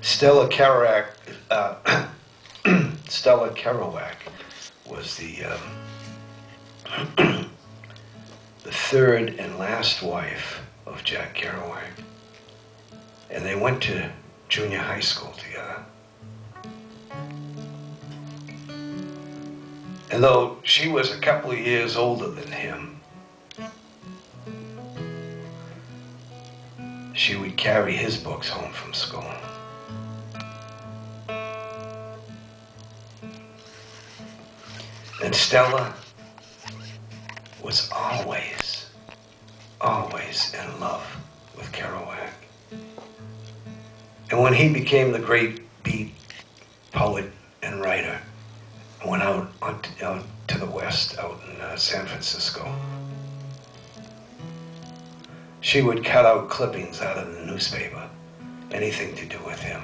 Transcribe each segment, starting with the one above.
Stella Kerouac, Stella Kerouac was the the third and last wife of Jack Kerouac, and they went to junior high school together. And though she was a couple of years older than him, she would carry his books home from school. And Stella was always in love with Kerouac. And when he became the great beat poet and writer, went out to the West, out in San Francisco, she would cut out clippings out of the newspaper, anything to do with him.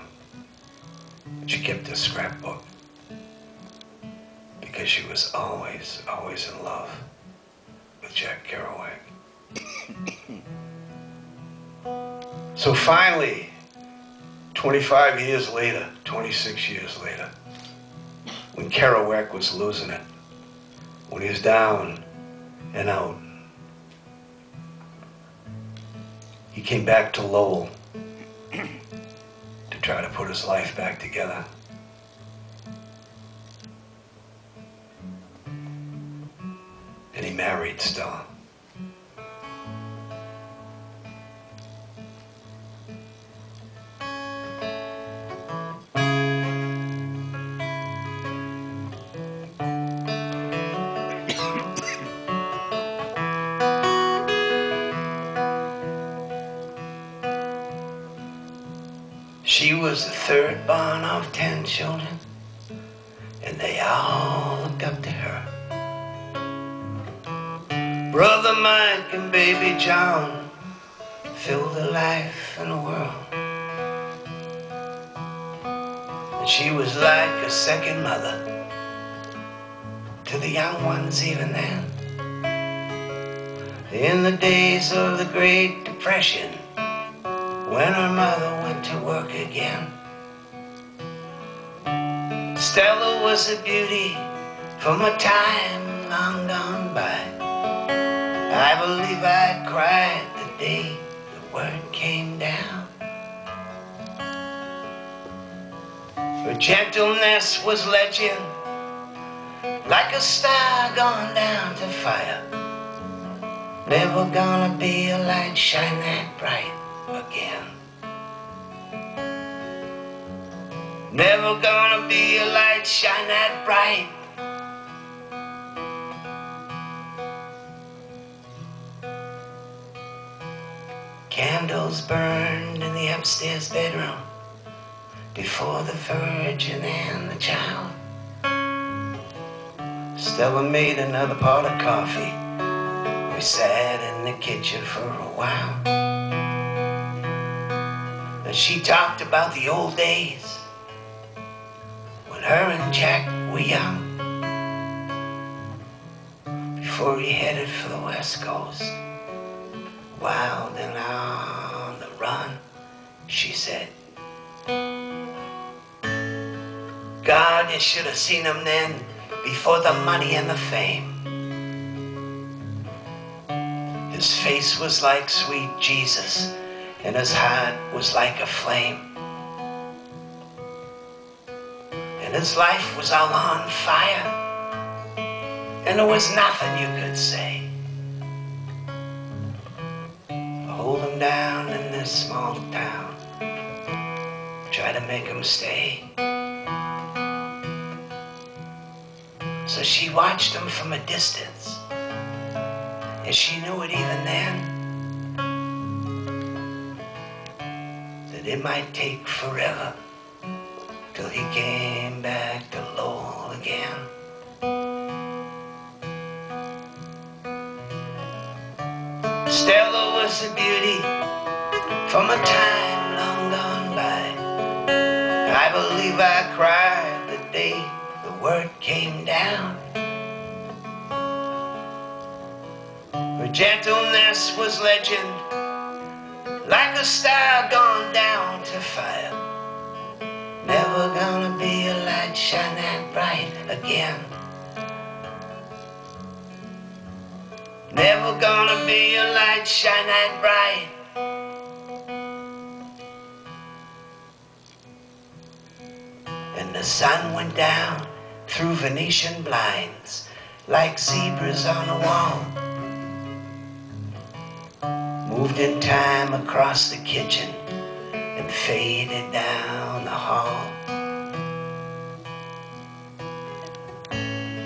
She kept a scrapbook because she was always in love with Jack Kerouac. So finally, 25 years later, 26 years later, when Kerouac was losing it, when he was down and out, he came back to Lowell to try to put his life back together. And he married Stella. She was the third born of 10 children, and they all looked up to her. Brother Mike and baby John filled her life in the world. And she was like a second mother to the young ones even then. In the days of the Great Depression, when her mother went to work again, Stella was a beauty from a time long gone by. I believe I cried the day the word came down. Her gentleness was legend, like a star gone down to fire. Never gonna be a light shine that bright again. Never gonna be a light shine that bright. Candles burned in the upstairs bedroom before the Virgin and the Child. Stella made another pot of coffee. We sat in the kitchen for a while. And she talked about the old days when her and Jack were young, before he headed for the West Coast. Wild and on the run, she said. God, you should have seen him then, before the money and the fame. His face was like sweet Jesus, and his heart was like a flame. And his life was all on fire, and there was nothing you could say. Hold him down in this small town, try to make him stay. So she watched him from a distance, and she knew it even then, that it might take forever till he came back to Lowell again. Stella was a beauty from a time long gone by. I believe I cried the day the word came down. Her gentleness was legend, like a star gone down to fire. again. Never gonna be a light shine that bright. And the sun went down through Venetian blinds like zebras on a wall. Moved in time across the kitchen and faded down the hall.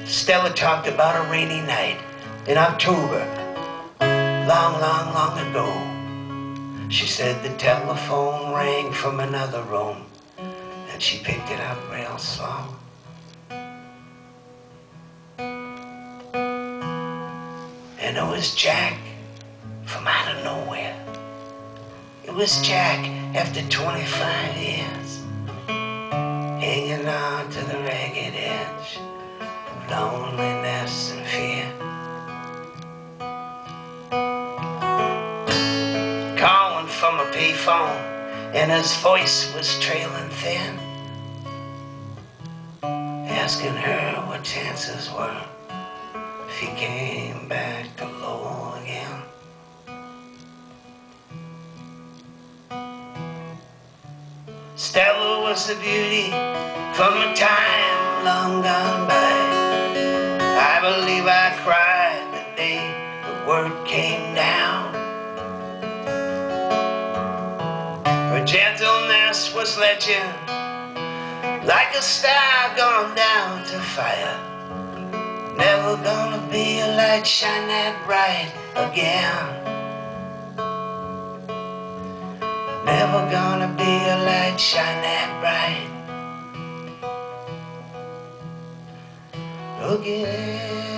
Stella talked about a rainy night in October, long, long, long ago. She said the telephone rang from another room and she picked it up real slow. And it was Jack from out of nowhere. It was Jack after 25 years, hanging on to the ragged edge of loneliness and fear. Calling from a payphone, and his voice was trailing thin, asking her what chances were if he came back to low again. Stella was a beauty from a time long gone by. I believe I cried the day the word came down. Her gentleness was legend, like a star gone down to fire. Never gonna be a light shine that bright again. Never gonna be a light shine that bright again.